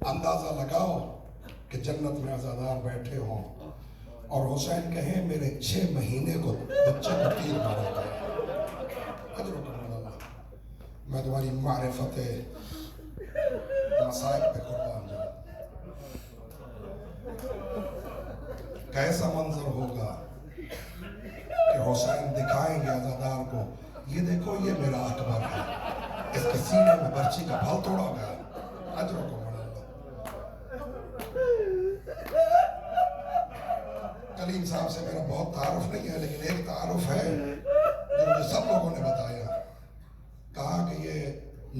اندازہ لگاؤ کہ جنت میں عزادار بیٹھے ہوں اور حسین کہیں میرے 6 مہینے کو بچے کو تیر مارا گیا، میں تمہاری معرفت مصائب پہ قربان جاؤں۔ کیسا منظر ہوگا کہ حسین دکھائیں گے عزادار کو، یہ دیکھو یہ میرا اکبر ہے، اس کے سینے میں برچی کا پھل توڑا گیا۔ اجرکم اللہ۔ کلیم صاحب سے میرا بہت تعارف نہیں ہے، لیکن ایک تعارف ہے جو مجھے سب لوگوں نے بتایا، کہا کہ یہ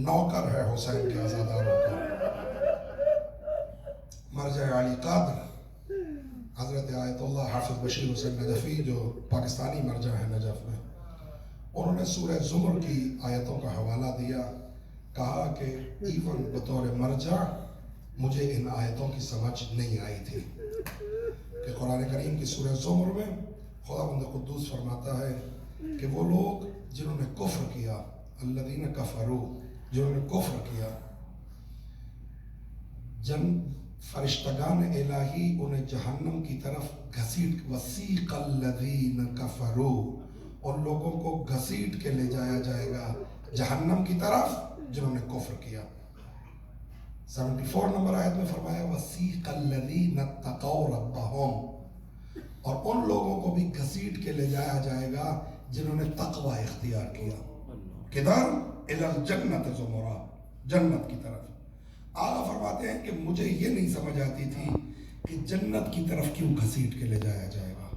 نوکر ہے حسین کے عزاداروں کا۔ مرجع علی قادر حضرت آیت اللہ حافظ بشیر حسین نجفی جو پاکستانی مرجع ہے نجف میں، انہوں نے سورہ زمر کی آیتوں کا حوالہ دیا، کہا کہ ایون بطور مرجع مجھے ان آیتوں کی سمجھ نہیں آئی تھی کہ قرآن کریم کی سورہ زمر میں خداوند قدوس فرماتا ہے کہ وہ لوگ جنہوں نے کفر کیا، الذین کفروا، جنہوں نے کفر کیا، فرشتگان الہی انہیں جہنم کی طرف گھسیٹ، وسیق الذین کفروا، ان لوگوں کو گھسیٹ کے لے جایا جائے گا جہنم کی طرف جنہوں نے کفر کیا۔ 74 نمبر آیت میں فرمایا وسیق الذین اتقوا ربہم، اور ان لوگوں کو بھی گھسیٹ کے لے جایا جائے گا جنہوں نے تقوی اختیار کیا، کدھر؟ الی الجنت زمرا، جنت کی طرف۔ آقا فرماتے ہیں کہ مجھے یہ نہیں سمجھ آتی تھی کہ جنت کی طرف کیوں گھسیٹ کے لے جایا جائے گا۔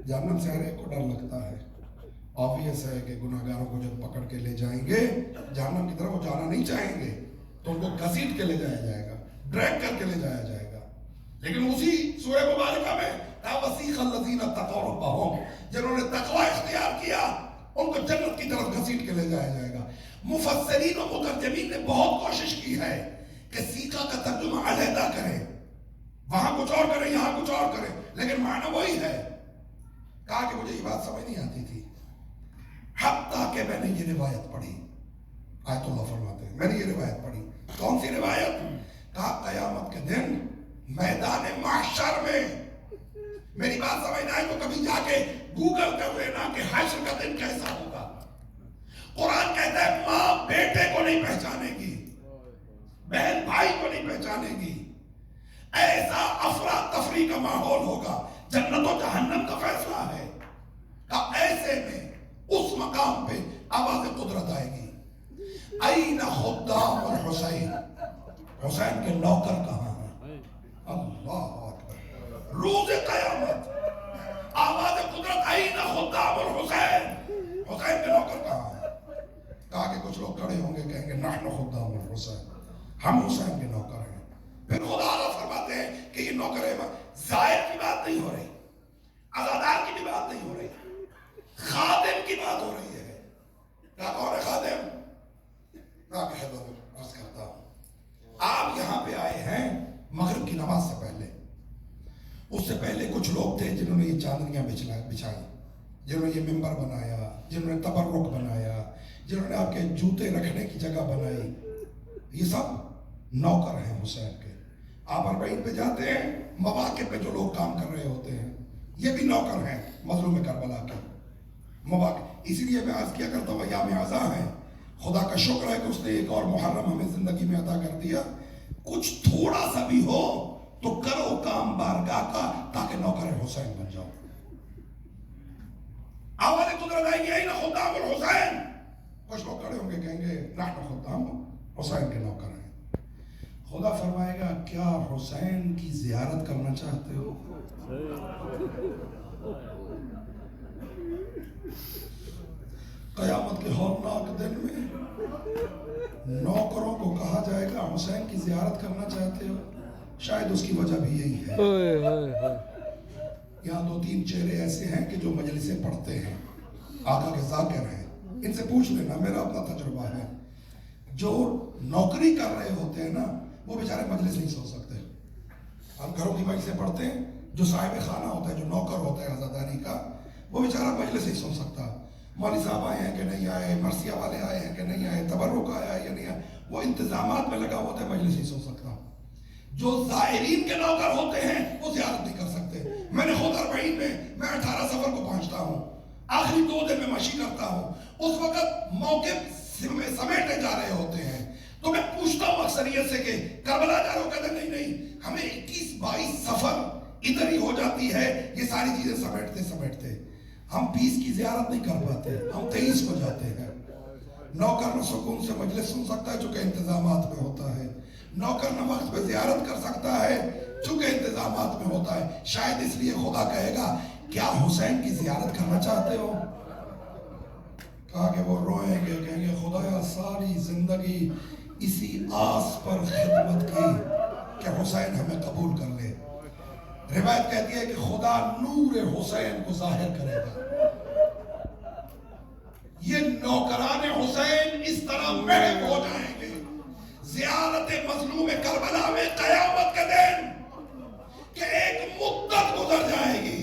جہنم سے ہر ایک کو ڈر لگتا ہے، آبویس ہے کہ گناہگاروں کو جب پکڑ کے لے جائیں گے جہنم کی طرف وہ جانا نہیں چاہیں گے، تو ان کو گھسیٹ کے لے جایا جائے گا، ڈریگ کر کے لے جایا جائے گا۔ لیکن اسی سورہ مبارکہ میں وسیق الذین اتقوا ربہم، جنہوں نے تقوی اختیار کیا ان کو جنت کی طرف گھسیٹ کے لے جایا جائے گا۔ مفسرین و مترجمین نے بہت کوشش کی ہے کہ سیقہ کا ترجمہ علیحدہ کریں، وہاں کچھ اور کریں یہاں کچھ اور کریں، لیکن معنی وہی ہے۔ کہا کہ مجھے یہ بات سمجھ نہیں آتی تھی، حتیٰ کہ میں نے یہ روایت پڑھی، آیت اللہ فرماتے ہیں میں نے یہ روایت پڑھی۔ کون سی روایت؟ کہا قیامت کے دن میدان محشر میں، میری بات سمجھ نہ آئی تو کبھی جا کے گوگل کر لینا کہ حشر کا دن کیسا ہوگا۔ قرآن کہتا ہے ماں بیٹے کو نہیں پہچانے گی، بہن بھائی کو نہیں پہچانے گی، ایسا افراتفری کا ماحول ہوگا، جنت و جہنم کا فیصلہ ہے۔ ایسے میں اس مقام پہ آواز قدرت آئے گی، این خدام الحسین، حسین کے نوکر کہاں ہیں؟ اللہ اکبر، روز قیامت آواز قدرت، این خدام الحسین، حسین کے نوکر کہاں ہیں؟ کہا کہ کچھ لوگ کھڑے ہوں گے کہیں گے نحن خدام الحسین، ہم حسین کے نوکر ہیں۔ پھر خدا اللہ فرماتے ہیں کہ یہ نوکر ہے، زائر کی بات نہیں ہو رہی، عزادار کی بھی بات نہیں ہو رہی، خادم کی بات ہو رہی ہے۔ کہا کون ہے خادم؟ کہا کہ حضرت عرض کرتا ہوں، آپ یہاں پہ آئے ہیں مغرب کی نماز سے پہلے، اس سے پہلے کچھ لوگ تھے جنہوں نے یہ چاندنیاں بچھائی، جنہوں نے یہ ممبر بنایا، جنہوں نے تبرک بنایا، جنہوں نے آپ کے جوتے رکھنے کی جگہ بنائی، یہ سب نوکر ہیں حسین کے۔ آپ 40 پہ جاتے ہیں، مواقع پہ جو لوگ کام کر رہے ہوتے ہیں یہ بھی نوکر ہیں مظلوم کربلا کے مواقع۔ اسی لیے میں عرض کیا کرتا ہوں ایام عزا ہیں، خدا کا شکر ہے کہ اس نے ایک اور محرم ہمیں زندگی میں عطا کر دیا، کچھ تھوڑا سا بھی ہو تو کرو کام بارگاہ کا تاکہ نوکر حسین بن جاؤ۔ آواز قدرت آئے گی این خدام الحسین، کچھ لوگ کھڑے ہوں گے کہیں گے نحن خدام حسین کے نوکر ہیں۔ خدا فرمائے گا کیا حسین کی زیارت کرنا چاہتے ہو؟ قیامت کے ہولناک دن میں نوکروں کو کہا جائے گا حسین کی زیارت کرنا چاہتے ہو؟ شاید اس کی وجہ بھی یہی ہے، یہاں 2-3 چہرے ایسے ہیں کہ جو مجلسیں پڑھتے ہیں، آقا کے ذاکر ہیں، ان سے پوچھ لینا، میرا اپنا تجربہ ہے، جو نوکری کر رہے ہوتے ہیں نا وہ بیچارے مجلس نہیں سو سکتے۔ ہم گھروں کی مجلسیں پڑھتے ہیں، جو صاحب خانہ ہوتا ہے، جو نوکر ہوتا ہے عزاداری کا، وہ بیچارہ مجلس نہیں سو سکتا۔ مولوی صاحب آئے ہیں کہ نہیں آئے، مرثیہ والے آئے ہیں کہ نہیں آئے، تبرک آیا ہے یا نہیں آئے، وہ انتظامات میں لگا ہوتا ہے، مجلس نہیں سو سکتا۔ جو زائرین کے نوکر ہوتے ہیں وہ زیارت نہیں کر سکتے. میں نے خود 40 میں 18 سفر کو پہنچتا ہوں, آخری 2 دن میں مشی کرتا ہوں, اس وقت موقف سمیٹے جا رہے ہوتے ہیں, تو میں پوچھتا ہوں اکثریت سے کہ کربلا جا رہے ہو, کہتے نہیں نہیں ہمیں 21-22 سفر ادھر ہی ہو جاتی ہے, یہ ساری چیزیں سمیٹتے ہم 20 کی زیارت نہیں کر پاتے, ہم 23 کو جاتے ہیں. نوکر نہ سکون سے مجلس سن سکتا ہے چونکہ انتظامات میں ہوتا ہے, نوکر نہ وقت پہ زیارت کر سکتا ہے چونکہ انتظامات میں ہوتا ہے. شاید اس لیے خدا کہے گا کیا حسین کی زیارت کرنا چاہتے ہو؟ کہا کہ وہ روئیں گے, کہیں گے خدایا ساری زندگی اسی آس پر خدمت کی کہ حسین ہمیں قبول کر لے. روایت کہتی ہے کہ خدا نور حسین کو ظاہر کرے گا. یہ نوکران حسین اس طرح محب ہو جائیں گے زیارت مظلوم کربلا میں قیامت کے دن کہ ایک مدت گزر جائے گی,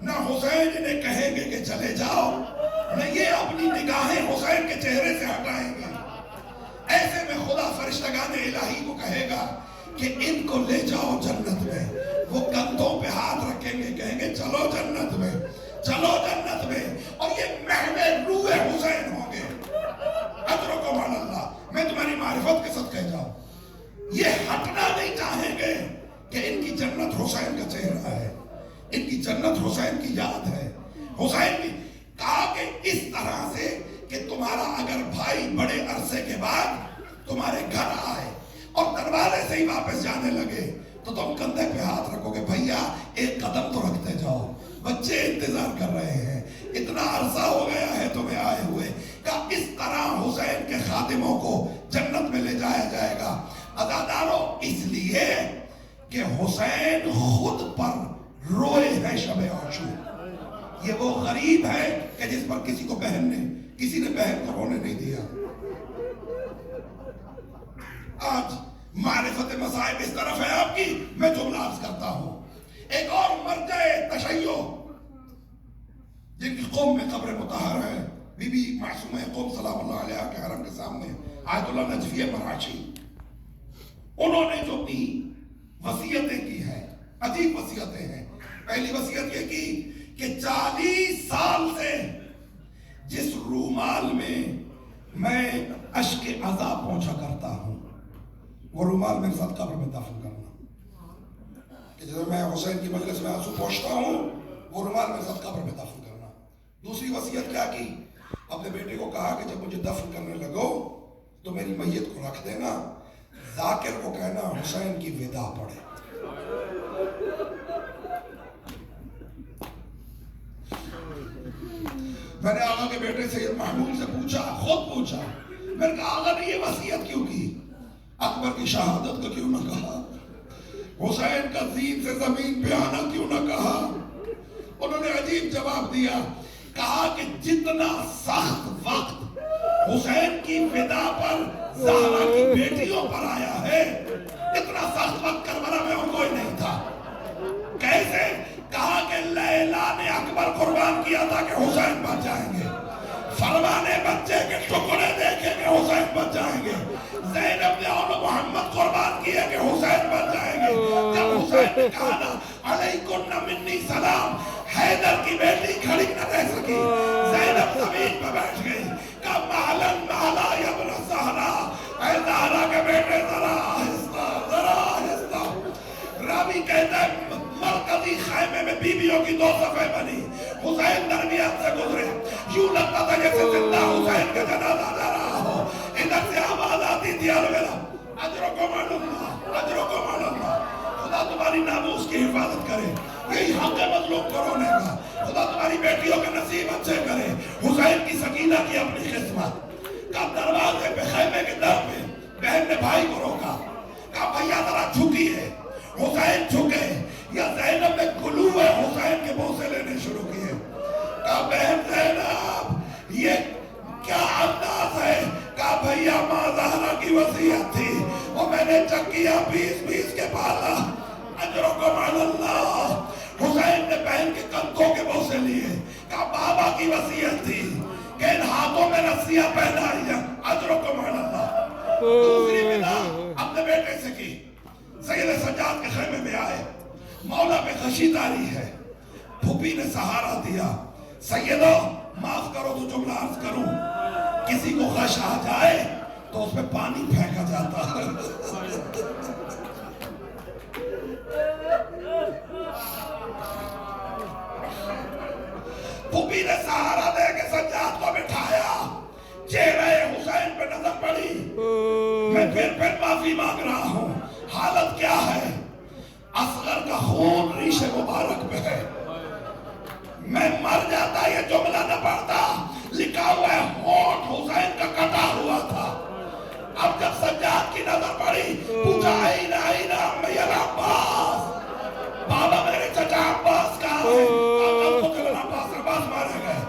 نہ حسین انہیں کہیں گے کہ چلے جاؤ, نہ یہ اپنی نگاہیں حسین کے چہرے سے ہٹائیں گے. ایسے میں خدا فرشتگان الہی کو کہے گا کہ ان کو لے جاؤ جنت میں. وہ کندھوں پہ ہاتھ رکھیں گے, کہیں گے چلو جنت میں, چلو جنت میں, اور یہ محب روح حسین ہوں گے. اجرکم علی اللہ. میں تمہاری معرفت کے صدقے جاؤں, یہ ہٹنا نہیں چاہیں گے کہ ان کی جنت حسین کا چہرہ ہے, ان کی جنت حسین کی یاد ہے. حسین بھی کہا کہ اس طرح سے کہ تمہارا اگر بھائی بڑے عرصے کے بعد تمہارے گھر آئے اور دروازے سے ہی واپس جانے لگے تو تم کندھے پہ ہاتھ رکھو گے, بھیا ایک قدم تو رکھتے جاؤ, بچے انتظار کر رہے ہیں, اتنا عرصہ ہو گیا ہے تمہیں آئے ہوئے. کہ اس طرح حسین کے خادموں کو جنت میں لے جایا جائے گا. عزادارو, اس لیے کہ حسین خود پر روئے ہیں شب عاشور. یہ وہ غریب ہے کہ جس پر کسی نے بہن کو رونے نہیں دیا. آج معرفت مصائب اس طرف ہے آپ کی, میں جملہ عرض کرتا ہوں. ایک اور مرجع تشیع جن کی قوم میں قبر مطہر ہے, بی بی معصومہ قوم سلام اللہ علیہ کے حرم کے سامنے آیت اللہ نجفیہ مراچی, انہوں نے جو بھی وصیتیں کی ہیں, عجیب وصیتیں ہیں. پہلی وصیت یہ کی کہ 40 سال سے جس رومال میں اشک عذاب پہنچا کرتا ہوں وہ رومال میرے ساتھ قبر میں دفن کرنا. کہ جب میں حسین کی مجلس میں آنسو پہنچتا ہوں وہ رومال میرے ساتھ قبر میں دفن کرنا. دوسری وصیت کیا کی؟ اپنے بیٹے کو کہا کہ جب مجھے دفن کرنے لگو تو میری میت کو رکھ دینا, ذاکر کو کہنا حسین کی وداع پڑھے. میں نے آقا کے بیٹے سید محمود سے پوچھا, خود پوچھا, میں نے کہا آقا نے یہ وصیت کیوں کی, اکبر کی شہادت کا کیوں نہ کہا, حسین کا زین سے زمین پہ آنا کیوں نہ کہا. انہوں نے عجیب جواب دیا, کہا کہ جتنا سخت وقت حسین کی وداع پر زہرا کی بیٹیوں پر آیا ہے اتنا سخت وقت کربلا میں اور کوئی نہیں تھا. کیسے؟ کہا کہ لیلا نے اکبر قربان کیا تھا کہ حسین بچ جائیں گے, فرمانے بچے کے ٹکڑے دیکھے کہ حسین بچ جائیں گے, زینب نے اور محمد قربان کیا کہ حسین بچ جائیں گے. جب حسین نے کہا نا علیکن منی سلام, حیدر کی بیٹی کھڑی نہ رہ سکی, زینب زمین پہ بیٹھ گئی. کہا مہلن مہلا یبن زہرا, اے زہرا کے بیٹے ذرا آہستہ, ذرا آہستہ. راوی کہتا ہے مرکزی خیمے میں بیویوں کی 2 صفیں بنی, حسین درمیان سے گزرے, یوں لگتا تھا جیسے زندہ حسین کا جنازہ جا رہا ہو. ادھر سے آواز آتی تھی الویلا, اجرکم علی اللہ, اجرکم علی اللہ. خدا تمہاری ناموس کی حفاظت کرے, یہی حق مظلوم کو رونے کا. خدا تمہاری بیٹیوں کے نصیب اچھے کرے. حسین کی سکینہ کی اپنی قسمت. کا دروازے پہ خیمے کے در پہ بہن نے بھائی کو روکا, کہا بھیا ذرا جھکیے. حسین جھکے, یا زینب نے گلوے حسین کے بوسے لینے شروع کیے. کہا بہن زینب یہ کیا انداز ہے؟ کہا بھیا ماں زہرا کی وصیت تھی اور میں نے چکیا 20 کے پالا. اجرکم علی اللہ. حسین نے بہن کے کندھوں کے بوسے لیے. کہا بابا کی وصیت تھی کہ ان ہاتھوں میں رسیاں پہنائی جائیں. اجرکم علی اللہ. دوسری وداع اپنے بیٹے سے کی, سید سجاد کے خیمے میں آئے، مولا پہ خشی تاری ہے، پھوپھی نے سہارا دیا، سیدہ معاف کرو تو جملہ عرض کروں، کسی کو خش آ جائے تو اس میں پانی پھینکا جاتا ہے۔ پھوپھی نے سہارا دے کے سجاد کو بٹھایا، چہرہ حسین پہ نظر پڑی، میں پھر معافی مانگ رہا ہوں، حالت کیا ہے؟ اصغر کا خون ریش مبارک پہ ہے، میں مر جاتا یہ جملہ نہ پڑھتا، لکھا ہوا ہے ہونٹ حسین کا کٹا ہوا تھا۔ اب جب سجاد کی نظر پڑی، پوچھا آئین آئین امی العباس، بابا میرے چچا عباس کہاں ہے؟ عباس مارے گئے،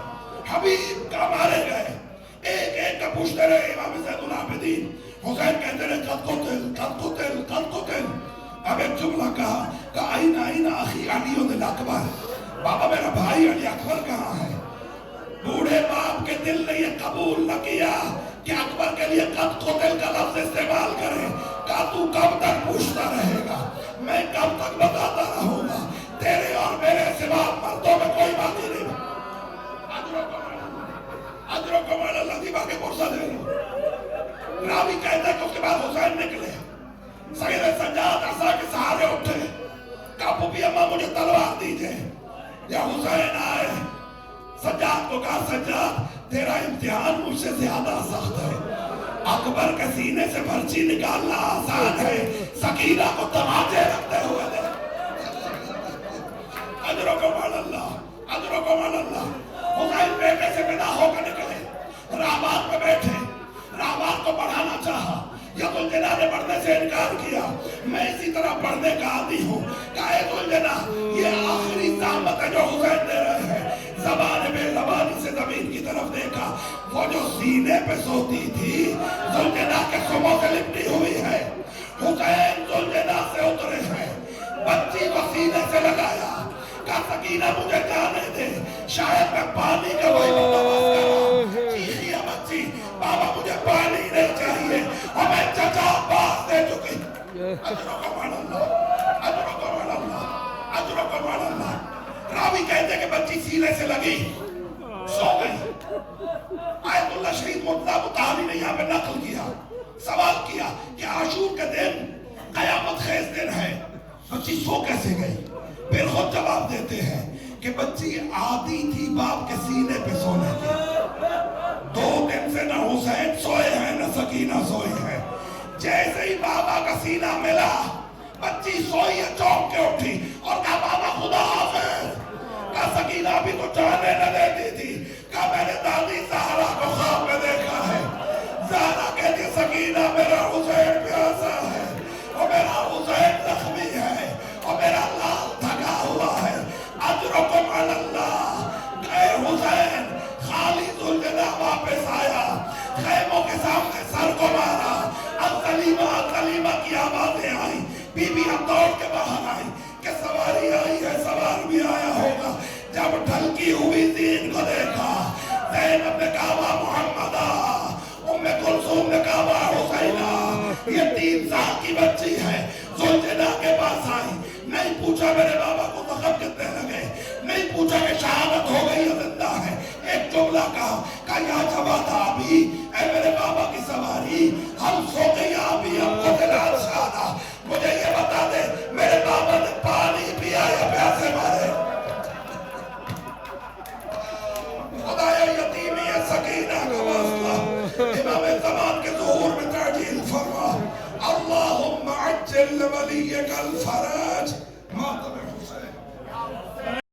حبیب کا مارے گئے، ایک ایک کا پوچھتے رہے امام زید العابدین، حسین کہتے رہے قد قتل قد قتل قد قتل۔ اب ایک جملہ کہا کہ آئین آئین آخی علی الاکبر، بابا میرا بھائی علی اکبر کہاں ہے؟ بوڑھے باپ کے دل نے یہ قبول نہ کیا کہ اکبر کے لیے قد قتل کا لفظ استعمال کرے، کہا تو کب تک پوچھتا رہے گا، میں کب تک بتاتا رہوں گا، تیرے اور میرے سوا مردوں میں کوئی باقی نہیں۔ اجر و کمال اللہ دی باقی پرسہ دے لو۔ راوی کہتا ہے کہ اس کے بعد حسین نکلے، سید سجاد عصا کے سہارے اٹھے، کہا پھوپھی اماں مجھے تلوار دیجئے، یا حسین آئے، سجاد کو کہا سجاد تیرا امتحان مجھ سے زیادہ سخت ہے، اکبر کے سینے سے پرچی نکالنا آسان ہے، سکینہ کو تماچے رکھتے ہوئے دے۔ اجر و کمال اللہ، اجر و کمال اللہ۔ حسین بیٹے سے پیدا ہو کر نکلے، راہبان پہ بیٹھے، راہبان کو پڑھانا چاہا، ذوالجلال نے پڑھنے سے انکار کیا، میں اسی طرح پڑھنے کا عادی ہوں، کہا ذوالجلال یہ آخری زحمت ہے جو حسین دے رہے ہیں۔ زبان بے زبانی سے زمین کی طرف دیکھا، وہ جو سینے پہ سوتی تھی ذوالجلال کے سموں سے لپٹی ہوئی ہے، حسین ذوالجلال سے اترے ہیں، بچی کو سینے سے لگایا، کہا سکینہ مجھے جانے دے، شاید میں پانی کا وہی بندوبست کرا، چیخی ہے بچی، بابا مجھے پانی نہیں چاہیے، اور میں چچا عباس دے چکی۔ اجر و کمال اللہ، اجر و کمال اللہ، اجر و کمال اللہ۔ راوی کہتے کہ بچی سینے سے لگی، سو گئی۔ آیت اللہ شہید مرتضی مطہری نے یہاں پہ نقل کیا، سوال کیا کہ عاشور کے دن قیامت خیز دن ہے، بچی سو کیسے گئی؟ پھر خود جواب دیتے ہیں کہ بچی عادی تھی باپ کے سینے پہ سونے کی، 2 دن سے نہ حسین سوئے ہیں نہ سکینہ سوئی ہے، جیسے ہی بابا کا سینہ ملا بچی سوئی ہے، چونک کے اٹھی اور کہا بابا خدا حافظ، کہا سکینہ ابھی تو جانے نہ دیتی تھی، کہا میں نے دادی زہرا کو خواب میں دیکھا ہے، زہرا کہتی سکینہ میرا حسین پیاسا ہے، اور میرا حسین زخمی ہے، اور میرا لال تھکا ہوا ہے۔ اجرکم علی اللہ، گئے حسین، خالی ذوالجلال واپس آیا، خیموں کے سامنے سر کو مارا، السلیمہ السلیمہ کی آوازیں آئی، بی بی اب دوڑ کے باہر آئی کہ سواری آئی ہے، سوار بھی آیا ہوگا۔ جب ڈھلکی ہوئی زین کو دیکھا، زینب نے کہا محمدہ، ام کلثوم نے کہا حسینہ، یہ 3 سال کی بچی ہے، ذوالجلال کے پاس آئی، نہیں پوچھا میرے بابا کو زخم کتنے لگے، نہیں پوچھا کہ شہادت ہو گئی یا زندہ ہے، ایک جملہ کہا یا جواد آبی، اے میرے بابا کی سواری، ہم سو گئی آبی ہم کو دلال شہادہ، مجھے یہ بتا دے میرے بابا نے پانی پیا یا پیاسے مارے؟ خدایا یتیمی ہے سکینہ کا واسطہ، امام زمان کے ظہور میں تعجیل فرما، اللہم عجل ولیک الفرج، ماتم حسین۔